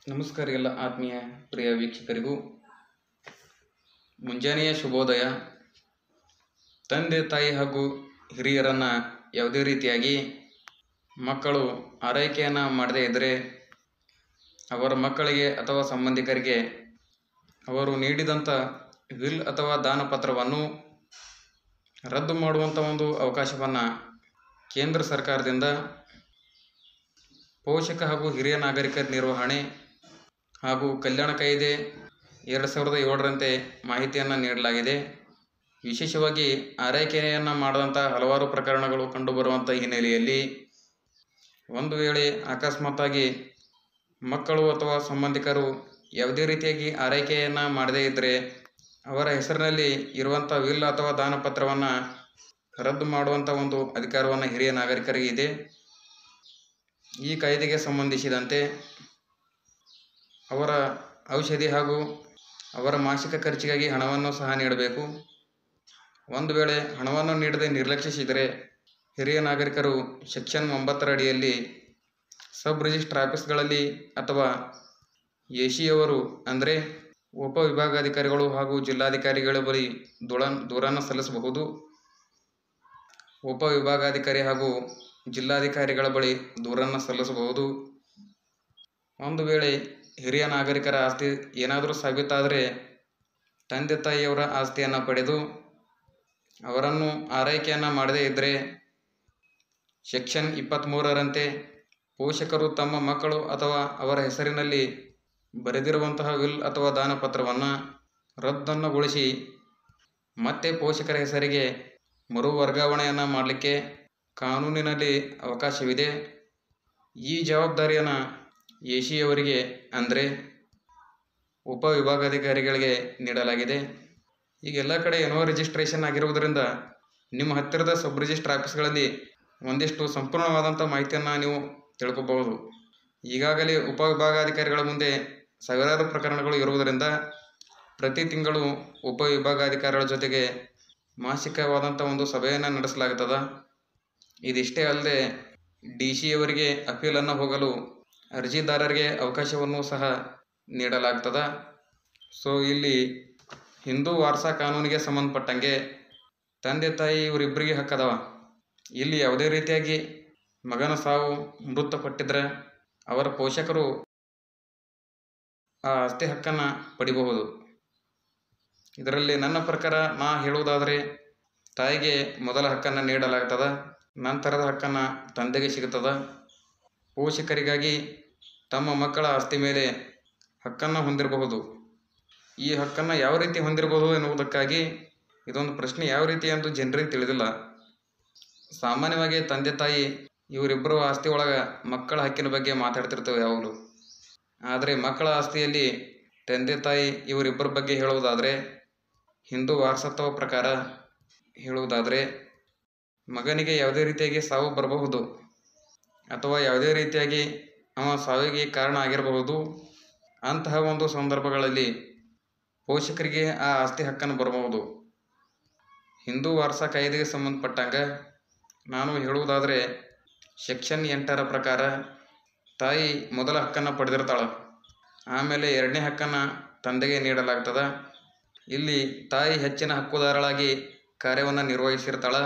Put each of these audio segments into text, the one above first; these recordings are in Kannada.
ನಮಸ್ಕಾರ ಎಲ್ಲ ಆತ್ಮೀಯ ಪ್ರಿಯ ವೀಕ್ಷಕರಿಗೂ ಮುಂಜಾನೆಯ ಶುಭೋದಯ. ತಂದೆ ತಾಯಿ ಹಾಗೂ ಹಿರಿಯರನ್ನು ಯಾವುದೇ ರೀತಿಯಾಗಿ ಮಕ್ಕಳು ಆರೈಕೆಯನ್ನು ಮಾಡದೇ ಇದ್ದರೆ ಅವರ ಮಕ್ಕಳಿಗೆ ಅಥವಾ ಸಂಬಂಧಿಕರಿಗೆ ಅವರು ನೀಡಿದಂಥ ವಿಲ್ ಅಥವಾ ದಾನಪತ್ರವನ್ನು ರದ್ದು ಮಾಡುವಂಥ ಒಂದು ಅವಕಾಶವನ್ನು ಕೇಂದ್ರ ಸರ್ಕಾರದಿಂದ ಪೋಷಕ ಹಾಗೂ ಹಿರಿಯ ನಾಗರಿಕರ ನಿರ್ವಹಣೆ ಹಾಗೂ ಕಲ್ಯಾಣ ಕಾಯ್ದೆ 2007ರಂತೆ ಮಾಹಿತಿಯನ್ನು ನೀಡಲಾಗಿದೆ. ವಿಶೇಷವಾಗಿ ಆರೈಕೆಯನ್ನು ಮಾಡಿದಂಥ ಹಲವಾರು ಪ್ರಕರಣಗಳು ಕಂಡುಬರುವಂಥ ಹಿನ್ನೆಲೆಯಲ್ಲಿ ಒಂದು ವೇಳೆ ಅಕಸ್ಮಾತ್ತಾಗಿ ಮಕ್ಕಳು ಅಥವಾ ಸಂಬಂಧಿಕರು ಯಾವುದೇ ರೀತಿಯಾಗಿ ಆರೈಕೆಯನ್ನು ಮಾಡದೇ ಇದ್ದರೆ ಅವರ ಹೆಸರಿನಲ್ಲಿ ಇರುವಂಥ ವಿಲ್ ಅಥವಾ ದಾನಪತ್ರವನ್ನು ರದ್ದು ಮಾಡುವಂಥ ಒಂದು ಅಧಿಕಾರವನ್ನು ಹಿರಿಯ ನಾಗರಿಕರಿಗೆ ಇದೆ. ಈ ಕಾಯ್ದೆಗೆ ಸಂಬಂಧಿಸಿದಂತೆ ಅವರ ಔಷಧಿ ಹಾಗೂ ಅವರ ಮಾಸಿಕ ಖರ್ಚಿಗಾಗಿ ಹಣವನ್ನು ಸಹ ನೀಡಬೇಕು. ಒಂದು ವೇಳೆ ಹಣವನ್ನು ನೀಡದೆ ನಿರ್ಲಕ್ಷಿಸಿದರೆ ಹಿರಿಯ ನಾಗರಿಕರು ಸೆಕ್ಷನ್ 9 ಅಡಿಯಲ್ಲಿ ಸಬ್ ರಿಜಿಸ್ಟ್ರ್ ಆಫೀಸ್ಗಳಲ್ಲಿ ಅಥವಾ ಎಸಿಯವರು ಅಂದರೆ ಉಪವಿಭಾಗಾಧಿಕಾರಿಗಳು ಹಾಗೂ ಜಿಲ್ಲಾಧಿಕಾರಿಗಳ ಬಳಿ ದೂರನ್ನು ಸಲ್ಲಿಸಬಹುದು. ಉಪವಿಭಾಗಾಧಿಕಾರಿ ಹಾಗೂ ಜಿಲ್ಲಾಧಿಕಾರಿಗಳ ಬಳಿ ದೂರನ್ನು ಸಲ್ಲಿಸಬಹುದು. ಒಂದು ವೇಳೆ ಹಿರಿಯ ನಾಗರಿಕರ ಆಸ್ತಿ ಏನಾದರೂ ಸಾಬೀತಾದರೆ ತಂದೆ ತಾಯಿಯವರ ಆಸ್ತಿಯನ್ನು ಪಡೆದು ಅವರನ್ನು ಆರೈಕೆಯನ್ನು ಮಾಡದೇ ಇದ್ದರೆ ಸೆಕ್ಷನ್ 23ರಂತೆ ಪೋಷಕರು ತಮ್ಮ ಮಕ್ಕಳು ಅಥವಾ ಅವರ ಹೆಸರಿನಲ್ಲಿ ಬರೆದಿರುವಂತಹ ವಿಲ್ ಅಥವಾ ದಾನಪತ್ರವನ್ನು ರದ್ದನ್ನುಗೊಳಿಸಿ ಮತ್ತೆ ಪೋಷಕರ ಹೆಸರಿಗೆ ಮರು ವರ್ಗಾವಣೆಯನ್ನು ಮಾಡಲಿಕ್ಕೆ ಕಾನೂನಿನಲ್ಲಿ ಅವಕಾಶವಿದೆ. ಈ ಜವಾಬ್ದಾರಿಯನ್ನು ಎಸಿಯವರಿಗೆ ಅಂದರೆ ಉಪವಿಭಾಗಾಧಿಕಾರಿಗಳಿಗೆ ನೀಡಲಾಗಿದೆ. ಈಗ ಎಲ್ಲ ಕಡೆ ಎನ್ಒ ರಿಜಿಸ್ಟ್ರೇಷನ್ ಆಗಿರುವುದರಿಂದ ನಿಮ್ಮ ಹತ್ತಿರದ ಸಬ್ ರಿಜಿಸ್ಟ್ರ್ ಆಫೀಸ್ಗಳಲ್ಲಿ ಒಂದಿಷ್ಟು ಸಂಪೂರ್ಣವಾದಂಥ ಮಾಹಿತಿಯನ್ನು ನೀವು ತಿಳ್ಕೊಬಹುದು. ಈಗಾಗಲೇ ಉಪವಿಭಾಗಾಧಿಕಾರಿಗಳ ಮುಂದೆ ಸಾವಿರಾರು ಪ್ರಕರಣಗಳು ಇರುವುದರಿಂದ ಪ್ರತಿ ತಿಂಗಳು ಉಪವಿಭಾಗಾಧಿಕಾರಿಗಳ ಜೊತೆಗೆ ಮಾಸಿಕವಾದಂಥ ಒಂದು ಸಭೆಯನ್ನು ನಡೆಸಲಾಗುತ್ತದೆ. ಇದಿಷ್ಟೇ ಅಲ್ಲದೆ DC ಅವರಿಗೆ ಅಪೀಲನ್ನು ಹೋಗಲು ಅರ್ಜಿದಾರರಿಗೆ ಅವಕಾಶವನ್ನು ಸಹ ನೀಡಲಾಗ್ತದೆ. ಸೊ ಇಲ್ಲಿ ಹಿಂದೂ ವಾರಸಾ ಕಾನೂನಿಗೆ ಸಂಬಂಧಪಟ್ಟಂಗೆ ತಂದೆ ತಾಯಿ ಇವರಿಬ್ಬರಿಗೆ ಹಕ್ಕದವ. ಇಲ್ಲಿ ಯಾವುದೇ ರೀತಿಯಾಗಿ ಮಗನ ಸಾವು ಮೃತಪಟ್ಟಿದ್ರೆ ಅವರ ಪೋಷಕರು ಆ ಆಸ್ತಿ ಹಕ್ಕನ್ನು ಪಡಿಬಹುದು. ಇದರಲ್ಲಿ ನನ್ನ ಪ್ರಕಾರ ಹೇಳುವುದಾದರೆ ತಾಯಿಗೆ ಮೊದಲ ಹಕ್ಕನ್ನು ನೀಡಲಾಗ್ತದೆ, ನಂತರದ ಹಕ್ಕನ್ನು ತಂದೆಗೆ ಸಿಗುತ್ತದೆ. ಪೋಷಕರಿಗಾಗಿ ತಮ್ಮ ಮಕ್ಕಳ ಆಸ್ತಿ ಮೇಲೆ ಹಕ್ಕನ್ನು ಹೊಂದಿರಬಹುದು. ಈ ಹಕ್ಕನ್ನು ಯಾವ ರೀತಿ ಹೊಂದಿರಬಹುದು ಎನ್ನುವುದಕ್ಕಾಗಿ ಇದೊಂದು ಪ್ರಶ್ನೆ ಯಾವ ರೀತಿ ಎಂದು ಜನರಿಗೆ ತಿಳಿದಿಲ್ಲ. ಸಾಮಾನ್ಯವಾಗಿ ತಂದೆ ತಾಯಿ ಇವರಿಬ್ಬರು ಆಸ್ತಿ ಒಳಗೆ ಮಕ್ಕಳ ಹಕ್ಕಿನ ಬಗ್ಗೆ ಮಾತಾಡ್ತಿರ್ತೇವೆ ಯಾವಾಗಲೂ. ಆದರೆ ಮಕ್ಕಳ ಆಸ್ತಿಯಲ್ಲಿ ತಂದೆ ತಾಯಿ ಇವರಿಬ್ಬರ ಬಗ್ಗೆ ಹೇಳುವುದಾದರೆ ಹಿಂದೂ ವಾರಸತ್ವ ಪ್ರಕಾರ ಹೇಳುವುದಾದರೆ ಮಗನಿಗೆ ಯಾವುದೇ ರೀತಿಯಾಗಿ ಸಾವು ಬರಬಹುದು ಅಥವಾ ಯಾವುದೇ ರೀತಿಯಾಗಿ ಅವ ಸಾವಿಗೆ ಕಾರಣ ಆಗಿರಬಹುದು. ಅಂತಹ ಒಂದು ಸಂದರ್ಭಗಳಲ್ಲಿ ಪೋಷಕರಿಗೆ ಆ ಆಸ್ತಿ ಹಕ್ಕನ್ನು ಬರಬಹುದು. ಹಿಂದೂ ವಾರಸಾ ಕಾಯ್ದೆಗೆ ಸಂಬಂಧಪಟ್ಟಂಗೆ ನಾನು ಹೇಳುವುದಾದರೆ ಸೆಕ್ಷನ್ 8ರ ಪ್ರಕಾರ ತಾಯಿ ಮೊದಲ ಹಕ್ಕನ್ನು ಪಡೆದಿರ್ತಾಳೆ, ಆಮೇಲೆ ಎರಡನೇ ಹಕ್ಕನ್ನು ತಂದೆಗೆ ನೀಡಲಾಗ್ತದೆ. ಇಲ್ಲಿ ತಾಯಿ ಹೆಚ್ಚಿನ ಹಕ್ಕುದಾರಳಾಗಿ ಕಾರ್ಯವನ್ನು ನಿರ್ವಹಿಸಿರ್ತಾಳೆ.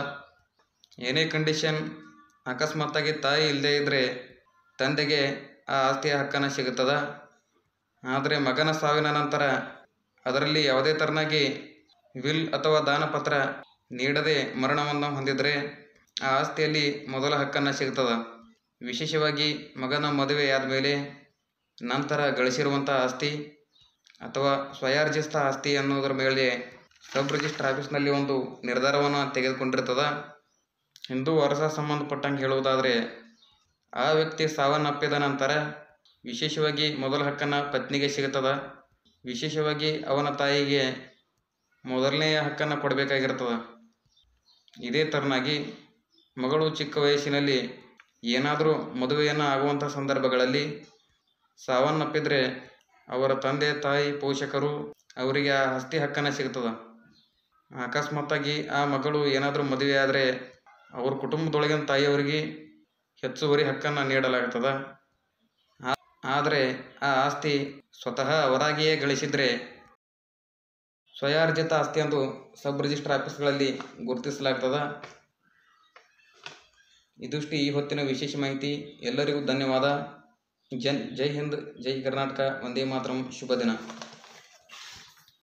ಏನೇ ಕಂಡೀಷನ್ ಅಕಸ್ಮಾತ್ತಾಗಿ ತಾಯಿ ಇಲ್ಲದೇ ಇದ್ದರೆ ತಂದೆಗೆ ಆ ಆಸ್ತಿಯ ಹಕ್ಕನ್ನು ಸಿಗುತ್ತದೆ. ಆದರೆ ಮಗನ ಸಾವಿನ ನಂತರ ಅದರಲ್ಲಿ ಯಾವುದೇ ಥರನಾಗಿ ವಿಲ್ ಅಥವಾ ದಾನಪತ್ರ ನೀಡದೆ ಮರಣವನ್ನು ಹೊಂದಿದರೆ ಆ ಆಸ್ತಿಯಲ್ಲಿ ಮೊದಲ ಹಕ್ಕನ್ನು ಸಿಗ್ತದೆ. ವಿಶೇಷವಾಗಿ ಮಗನ ಮದುವೆಯಾದ ಮೇಲೆ ನಂತರ ಗಳಿಸಿರುವಂಥ ಆಸ್ತಿ ಅಥವಾ ಸ್ವಯಾರ್ಜಿತ ಆಸ್ತಿ ಅನ್ನೋದರ ಮೇಲೆ ಸಬ್ ರಿಜಿಸ್ಟ್ರ್ ಆಫೀಸ್ನಲ್ಲಿ ಒಂದು ನಿರ್ಧಾರವನ್ನು ತೆಗೆದುಕೊಂಡಿರ್ತದೆ. ಹಿಂದೂ ವಾರಸಾ ಸಂಬಂಧಪಟ್ಟಂಗೆ ಹೇಳುವುದಾದರೆ ಆ ವ್ಯಕ್ತಿ ಸಾವನ್ನಪ್ಪಿದ ನಂತರ ವಿಶೇಷವಾಗಿ ಮೊದಲ ಹಕ್ಕನ್ನು ಪತ್ನಿಗೆ ಸಿಗುತ್ತದೆ. ವಿಶೇಷವಾಗಿ ಅವನ ತಾಯಿಗೆ ಮೊದಲನೆಯ ಹಕ್ಕನ್ನು ಕೊಡಬೇಕಾಗಿರ್ತದೆ. ಇದೇ ಥರನಾಗಿ ಮಗಳು ಚಿಕ್ಕ ವಯಸ್ಸಿನಲ್ಲಿ ಏನಾದರೂ ಮದುವೆಯನ್ನು ಆಗುವಂಥ ಸಂದರ್ಭಗಳಲ್ಲಿ ಸಾವನ್ನಪ್ಪಿದರೆ ಅವರ ತಂದೆ ತಾಯಿ ಪೋಷಕರು ಅವರಿಗೆ ಆ ಆಸ್ತಿ ಹಕ್ಕನ್ನು ಸಿಗ್ತದೆ. ಅಕಸ್ಮಾತ್ತಾಗಿ ಆ ಮಗಳು ಏನಾದರೂ ಮದುವೆ ಆದರೆ ಅವ್ರ ಕುಟುಂಬದೊಳಗಿನ ತಾಯಿಯವರಿಗೆ ಹೆಚ್ಚುವರಿ ಹಕ್ಕನ್ನು ನೀಡಲಾಗ್ತದೆ. ಆದರೆ ಆ ಆಸ್ತಿ ಸ್ವತಃ ಅವರಾಗಿಯೇ ಗಳಿಸಿದರೆ ಸ್ವಯಾರ್ಜಿತ ಆಸ್ತಿ ಎಂದು ಸಬ್ ರಿಜಿಸ್ಟರ್ ಆಫೀಸ್ಗಳಲ್ಲಿ ಗುರುತಿಸಲಾಗ್ತದೆ. ಇದಿಷ್ಟು ಈ ಹೊತ್ತಿನ ವಿಶೇಷ ಮಾಹಿತಿ. ಎಲ್ಲರಿಗೂ ಧನ್ಯವಾದ. ಜೈ ಹಿಂದ್, ಜೈ ಕರ್ನಾಟಕ, ವಂದೇ ಮಾತರಂ. ಶುಭ ದಿನ.